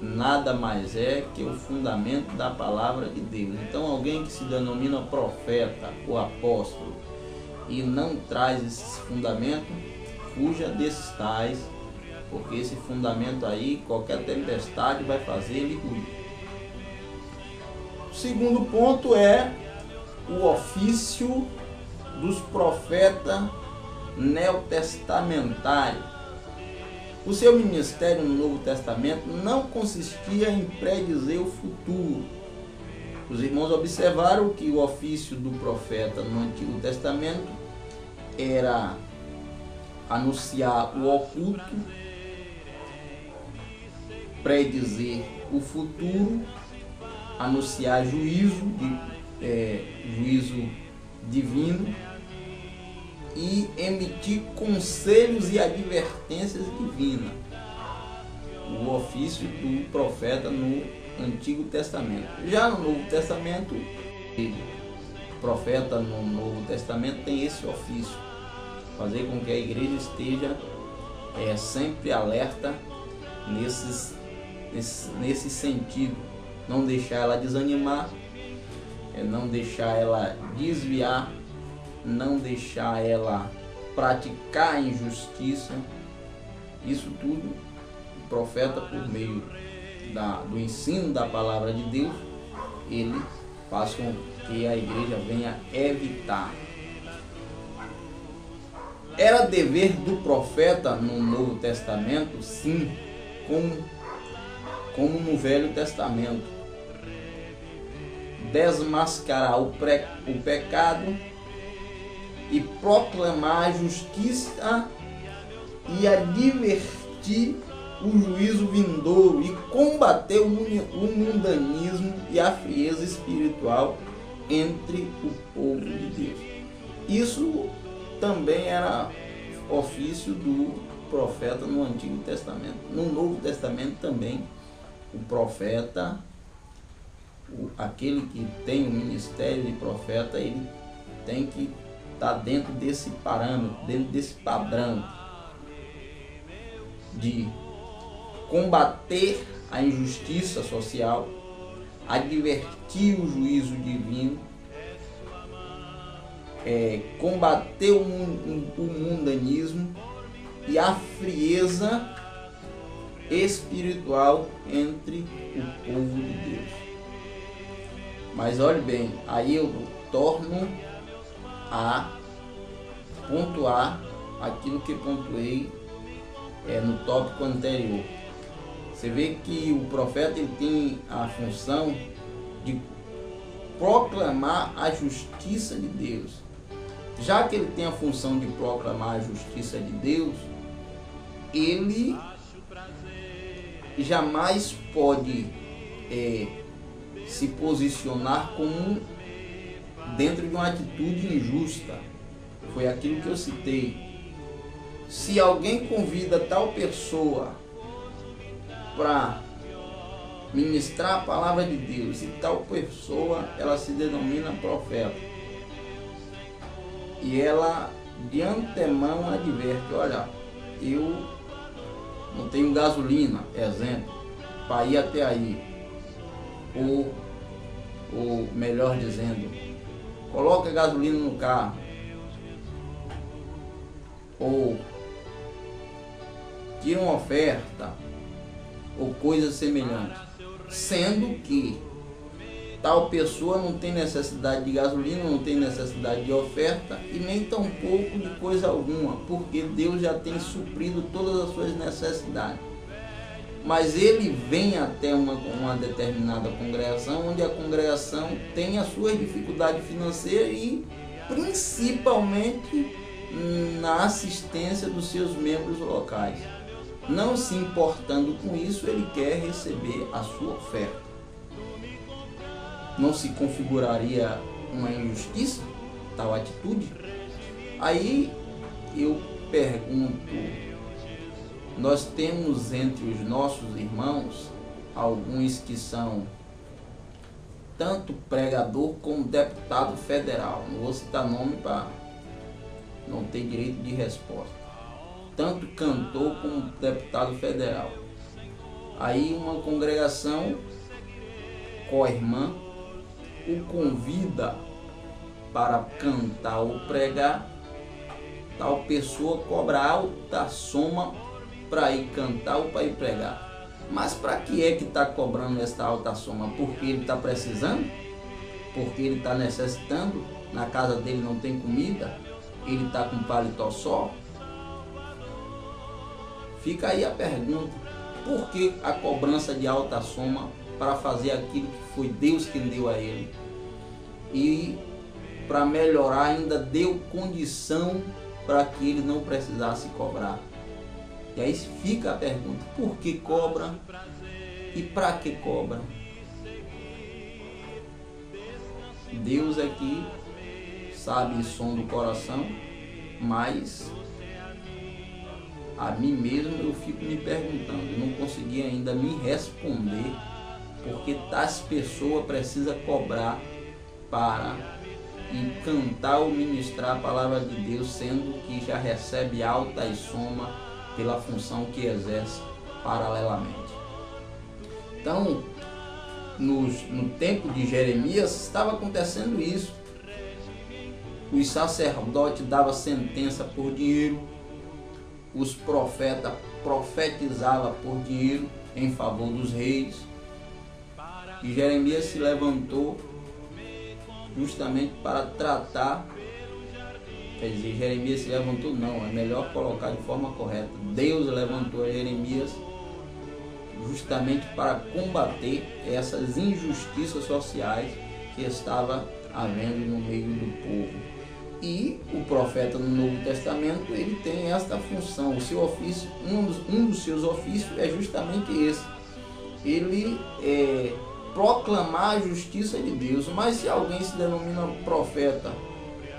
nada mais é que o fundamento da palavra de Deus. Então, alguém que se denomina profeta ou apóstolo e não traz esse fundamento, fuja desses tais, porque esse fundamento aí, qualquer tempestade vai fazer ele ruir. O segundo ponto é o ofício dos profetas neotestamentários. O seu ministério no Novo Testamento não consistia em predizer o futuro. Os irmãos observaram que o ofício do profeta no Antigo Testamento era anunciar o oculto, predizer o futuro, anunciar juízo divino e emitir conselhos e advertências divinas. O ofício do profeta no Antigo Testamento. Já no Novo Testamento, o profeta no Novo Testamento tem esse ofício, fazer com que a igreja esteja sempre alerta nesse sentido, não deixar ela desanimar, não deixar ela desviar, não deixar ela praticar a injustiça. Isso tudo o profeta, por meio do ensino da palavra de Deus, ele faz com que a igreja venha evitar. Era dever do profeta no Novo Testamento, sim, como no Velho Testamento, desmascarar o pecado e proclamar a justiça e advertir o juízo vindouro e combater o mundanismo e a frieza espiritual entre o povo de Deus. Isso também era ofício do profeta no Antigo Testamento. No Novo Testamento também, o profeta, aquele que tem o ministério de profeta, ele tem que estar dentro desse parâmetro, dentro desse padrão de combater a injustiça social, advertir o juízo divino, combater o mundanismo e a frieza espiritual entre o povo de Deus. Mas olhe bem, aí eu torno a pontuar aquilo que pontuei no tópico anterior. Você vê que o profeta ele tem a função de proclamar a justiça de Deus. Já que ele tem a função de proclamar a justiça de Deus, ele jamais pode se posicionar como dentro de uma atitude injusta. Foi aquilo que eu citei. Se alguém convida tal pessoa para ministrar a palavra de Deus, e tal pessoa ela se denomina profeta, e ela de antemão adverte: olha, eu não tenho gasolina, exemplo, para ir até aí, ou melhor dizendo, coloca gasolina no carro, ou tira uma oferta, ou coisa semelhante, sendo que tal pessoa não tem necessidade de gasolina, não tem necessidade de oferta e nem tampouco de coisa alguma, porque Deus já tem suprido todas as suas necessidades. Mas ele vem até uma determinada congregação, onde a congregação tem as suas dificuldades financeiras e principalmente na assistência dos seus membros locais. Não se importando com isso, ele quer receber a sua oferta. Não se configuraria uma injustiça tal atitude? Aí eu pergunto, nós temos entre os nossos irmãos alguns que são tanto pregador como deputado federal. Não vou citar nome para não ter direito de resposta. Tanto cantor como deputado federal. Aí uma congregação, co-irmã, o convida para cantar ou pregar, tal pessoa cobra alta soma para ir cantar ou para ir pregar. Mas para que é que está cobrando essa alta soma? Porque ele está precisando? Porque ele está necessitando? Na casa dele não tem comida? Ele está com paletó só? Fica aí a pergunta: por que a cobrança de alta soma para fazer aquilo que foi Deus quem deu a ele? E para melhorar ainda deu condição para que ele não precisasse cobrar. E aí fica a pergunta: por que cobra e para que cobra? Deus é que sabe o som do coração, mas a mim mesmo eu fico me perguntando, eu não consegui ainda me responder porque tais pessoas precisam cobrar para ir cantar ou ministrar a palavra de Deus, sendo que já recebe alta e soma pela função que exerce paralelamente. Então, no tempo de Jeremias estava acontecendo isso. Os sacerdotes davam sentença por dinheiro, os profetas profetizavam por dinheiro em favor dos reis. E Jeremias se levantou justamente para tratar, quer dizer, Jeremias se levantou não, é melhor colocar de forma correta. Deus levantou Jeremias justamente para combater essas injustiças sociais que estava havendo no meio do povo. E o profeta no Novo Testamento, ele tem esta função, o seu ofício, um dos seus ofícios é justamente esse. Ele proclamar a justiça de Deus. Mas se alguém se denomina profeta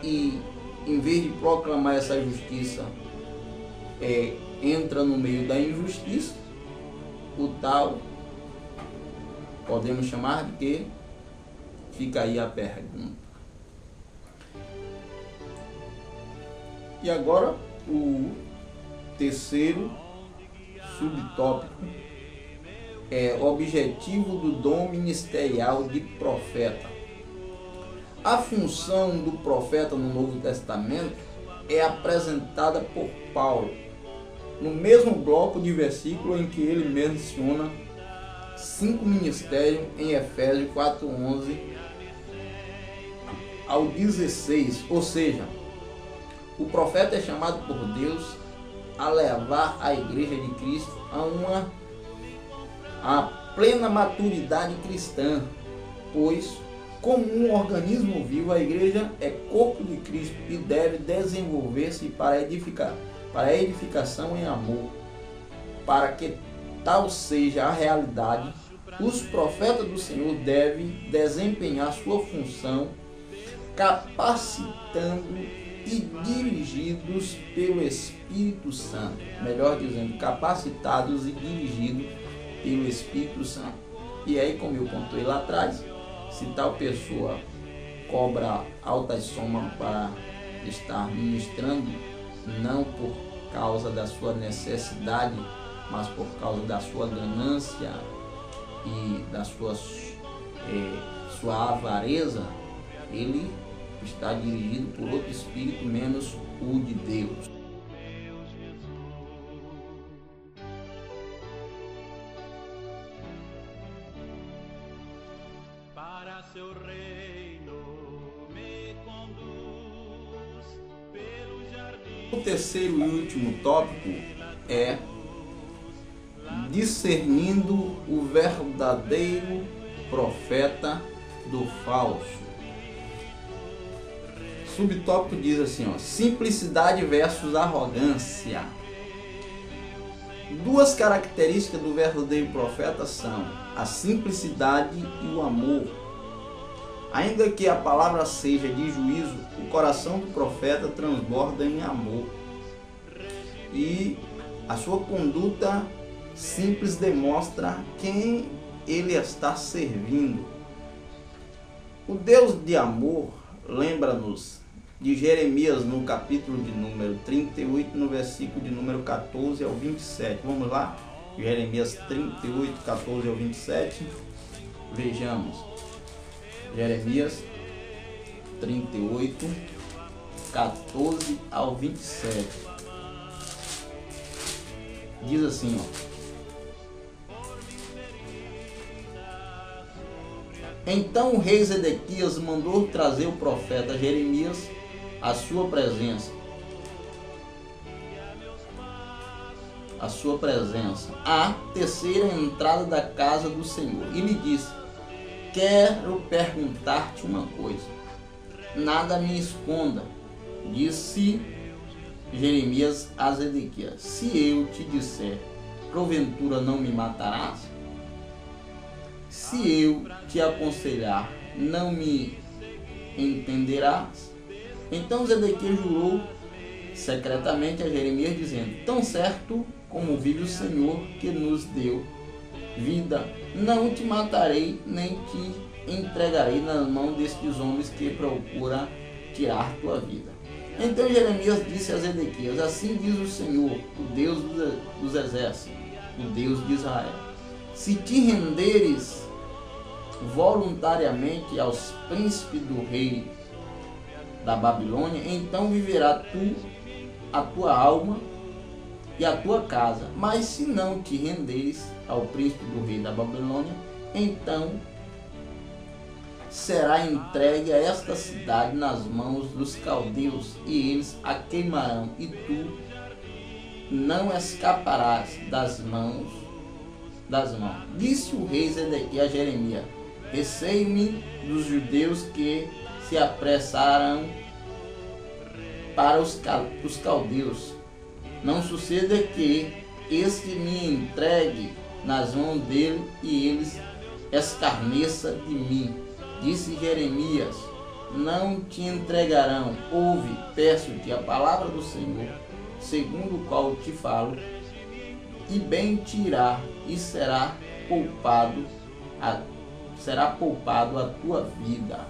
e em vez de proclamar essa justiça entra no meio da injustiça, o tal podemos chamar de quê? Fica aí a pergunta. E agora o terceiro subtópico é objetivo do dom ministerial de profeta. A função do profeta no Novo Testamento é apresentada por Paulo no mesmo bloco de versículo em que ele menciona 5 ministérios em Efésios 4:11 ao 16, ou seja, o profeta é chamado por Deus a levar a igreja de Cristo a plena maturidade cristã, pois como um organismo vivo, a igreja é corpo de Cristo e deve desenvolver-se para a edificação em amor. Para que tal seja a realidade, os profetas do Senhor devem desempenhar sua função capacitando e dirigidos pelo Espírito Santo. Melhor dizendo, capacitados e dirigidos pelo Espírito Santo. E aí, como eu contei lá atrás, se tal pessoa cobra altas somas para estar ministrando, não por causa da sua necessidade, mas por causa da sua ganância e da sua avareza, ele está dirigido por outro espírito menos o de Deus. Para seu reino me conduz pelo jardim. O terceiro e último tópico é discernindo o verdadeiro profeta do falso. O subtópico diz assim, simplicidade versus arrogância. Duas características do verdadeiro profeta são a simplicidade e o amor. Ainda que a palavra seja de juízo, o coração do profeta transborda em amor. E a sua conduta simples demonstra quem ele está servindo. O Deus de amor lembra-nos de Jeremias no capítulo de número 38, no versículo de número 14 ao 27. Vamos lá? Jeremias 38, 14 ao 27. Vejamos. Jeremias 38, 14 ao 27. Diz assim, Então o rei Zedequias mandou trazer o profeta Jeremias à sua presença, à terceira entrada da casa do Senhor, e lhe disse: quero perguntar-te uma coisa, nada me esconda. Disse Jeremias a Zedequias: se eu te disser, porventura não me matarás? Se eu te aconselhar, não me entenderás? Então Zedequias jurou secretamente a Jeremias, dizendo: tão certo como vive o Senhor que nos deu vida, não te matarei, nem te entregarei nas mãos destes homens que procuram tirar tua vida. Então Jeremias disse a Zedequias: assim diz o Senhor, o Deus dos exércitos, o Deus de Israel: se te renderes voluntariamente aos príncipes do rei da Babilônia, então viverá tu, a tua alma e a tua casa. Mas se não te renderes ao príncipe do rei da Babilônia, então será entregue a esta cidade nas mãos dos caldeus, e eles a queimarão, e tu não escaparás das mãos. Disse o rei Zedequias a Jeremias: receio-me dos judeus que se apressaram para os caldeus. Não suceda que este me entregue nas mãos dele e eles escarneça de mim. Disse Jeremias: não te entregarão. Ouve, peço-te a palavra do Senhor, segundo o qual te falo, e bem te irá, e será poupado a tua vida.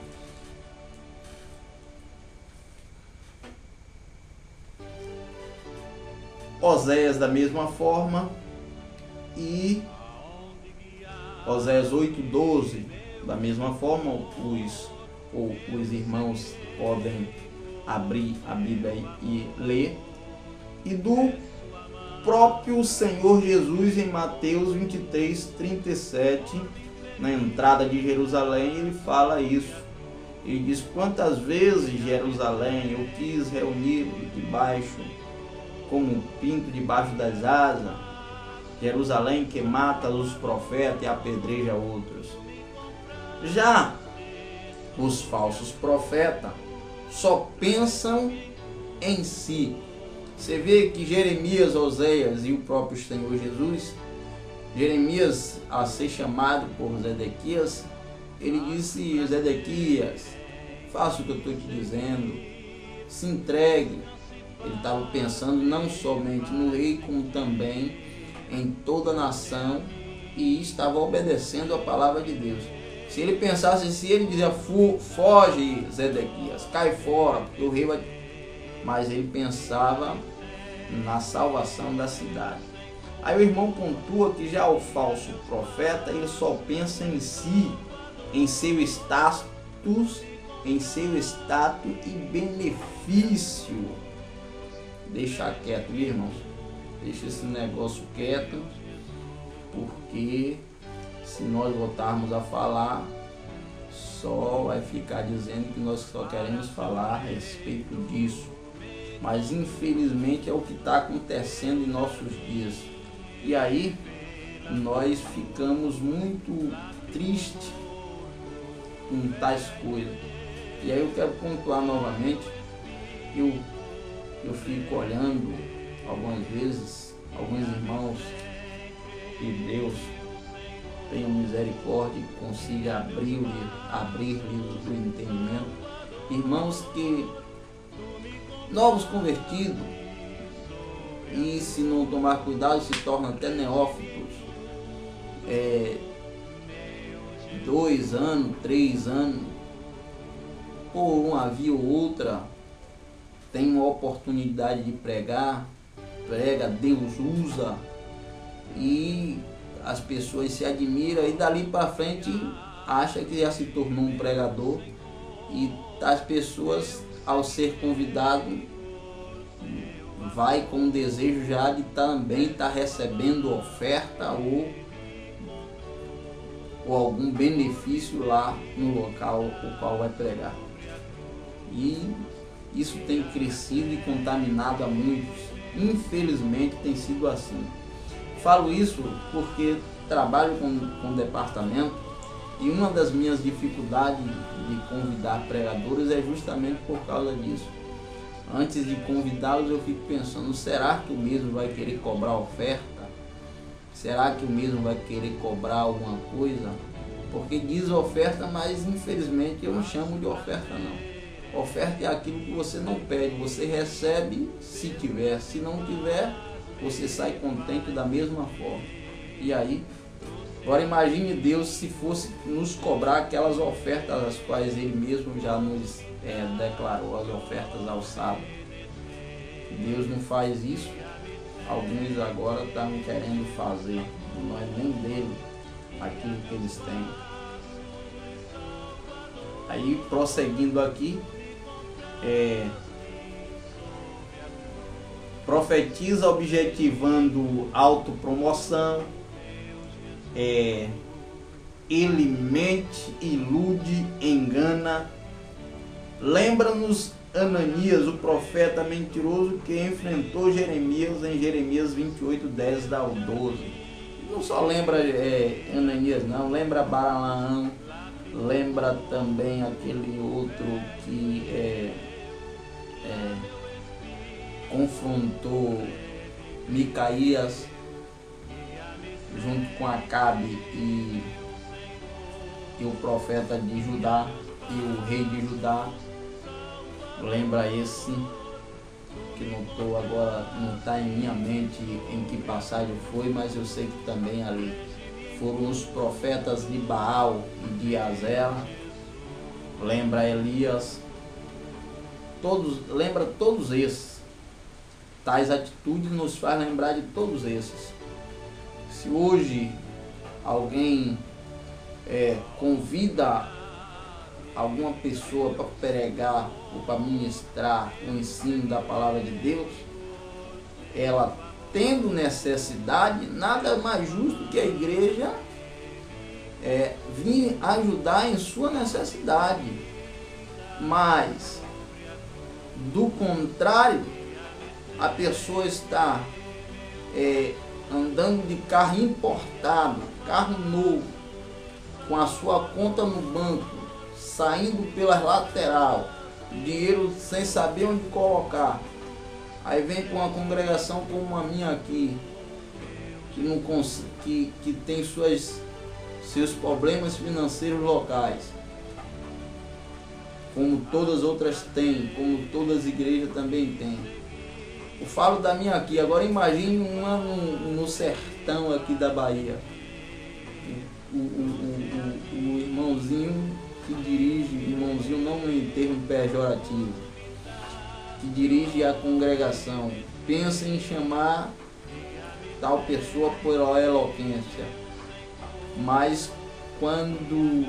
Oséias da mesma forma, e Oséias 8:12 da mesma forma. Os irmãos podem abrir a Bíblia e ler. E do próprio Senhor Jesus em Mateus 23:37, na entrada de Jerusalém, ele fala isso. Ele diz: quantas vezes, Jerusalém, eu quis reunir debaixo, como um pinto debaixo das asas, Jerusalém que mata os profetas e apedreja outros. Já os falsos profetas só pensam em si. Você vê que Jeremias, Oséias e o próprio Senhor Jesus, Jeremias, a ser chamado por Zedequias, ele disse: Zedequias, faça o que eu estou te dizendo, se entregue. Ele estava pensando não somente no rei, como também em toda a nação, e estava obedecendo a palavra de Deus. Se ele pensasse, se ele dizia: foge, Zedequias, cai fora, porque o rei vai... Mas ele pensava na salvação da cidade. Aí o irmão pontua que já o falso profeta, ele só pensa em si, em seu status e benefício. Deixa quieto, irmãos. Deixa esse negócio quieto, porque se nós voltarmos a falar, só vai ficar dizendo que nós só queremos falar a respeito disso. Mas infelizmente é o que está acontecendo em nossos dias. E aí nós ficamos muito tristes com tais coisas. E aí eu quero pontuar novamente. Eu fico olhando algumas vezes alguns irmãos, que Deus tenha misericórdia e consiga abrir-lhes o entendimento. Irmãos que novos convertidos, e se não tomar cuidado se tornam até neófitos, 2 anos, 3 anos, por uma via ou outra, tem uma oportunidade de pregar, prega, Deus usa, e as pessoas se admiram e dali para frente acha que já se tornou um pregador, e as pessoas, ao ser convidado, vai com o desejo já de também estar recebendo oferta ou algum benefício lá no local o qual vai pregar. E isso tem crescido e contaminado a muitos. Infelizmente tem sido assim. Falo isso porque trabalho com departamento, e uma das minhas dificuldades de convidar pregadores é justamente por causa disso. Antes de convidá-los eu fico pensando, será que o mesmo vai querer cobrar oferta? Será que o mesmo vai querer cobrar alguma coisa? Porque diz oferta, mas infelizmente eu não chamo de oferta não. Oferta é aquilo que você não pede, você recebe se tiver, se não tiver, você sai contente da mesma forma. E aí, agora imagine Deus se fosse nos cobrar aquelas ofertas as quais Ele mesmo já nos declarou, as ofertas ao sábado. Deus não faz isso. Alguns agora estão querendo fazer, não é nem dele aquilo que eles têm. Aí, prosseguindo aqui, profetiza objetivando autopromoção, ele mente, ilude, engana. Lembra-nos Ananias, o profeta mentiroso que enfrentou Jeremias em Jeremias 28:10 ao 12. Não só lembra Ananias não, lembra Balaão, lembra também aquele outro que confrontou Micaías junto com Acabe e o profeta de Judá e o rei de Judá. Lembra esse, que não estou agora, não está em minha mente em que passagem foi, mas eu sei que também ali foram os profetas de Baal e de Azera. Lembra Elias, lembra todos esses. Tais atitudes nos faz lembrar de todos esses. Se hoje alguém convida alguma pessoa para pregar ou para ministrar o ensino da palavra de Deus, ela tendo necessidade, nada mais justo que a igreja vir ajudar em sua necessidade. Mas, do contrário, a pessoa está andando de carro importado, carro novo, com a sua conta no banco, saindo pela lateral, dinheiro sem saber onde colocar. Aí vem com uma congregação como a minha aqui, que tem seus problemas financeiros locais, como todas as outras têm, como todas as igrejas também têm. Eu falo da minha aqui, agora imagine uma no sertão aqui da Bahia. O irmãozinho que dirige, irmãozinho não em termo pejorativo, que dirige a congregação, pensa em chamar tal pessoa por eloquência, mas quando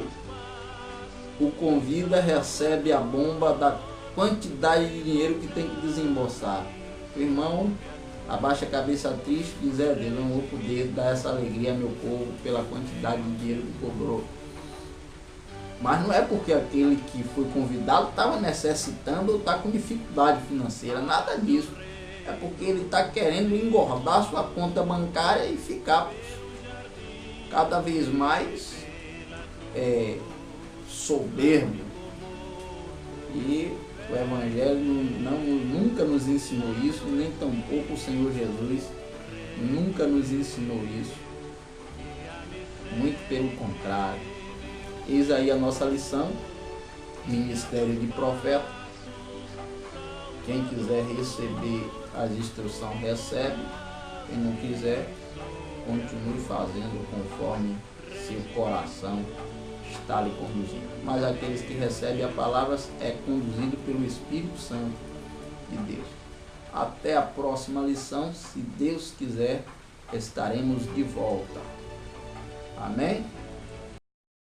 o convida, recebe a bomba da quantidade de dinheiro que tem que desembolsar. O irmão abaixa a cabeça triste e diz: Deus, eu não vou poder dar essa alegria ao meu povo pela quantidade de dinheiro que cobrou. Mas não é porque aquele que foi convidado estava necessitando ou está com dificuldade financeira, nada disso. É porque ele está querendo engordar sua conta bancária e ficar cada vez mais soberbo. E o Evangelho nunca nos ensinou isso, nem tampouco o Senhor Jesus nunca nos ensinou isso. Muito pelo contrário. Eis aí a nossa lição, Ministério de Profeta. Quem quiser receber as instruções recebe, quem não quiser, continue fazendo conforme seu coração está lhe conduzindo. Mas aqueles que recebem a palavra é conduzido pelo Espírito Santo de Deus. Até a próxima lição, se Deus quiser. estaremos de volta. Amém?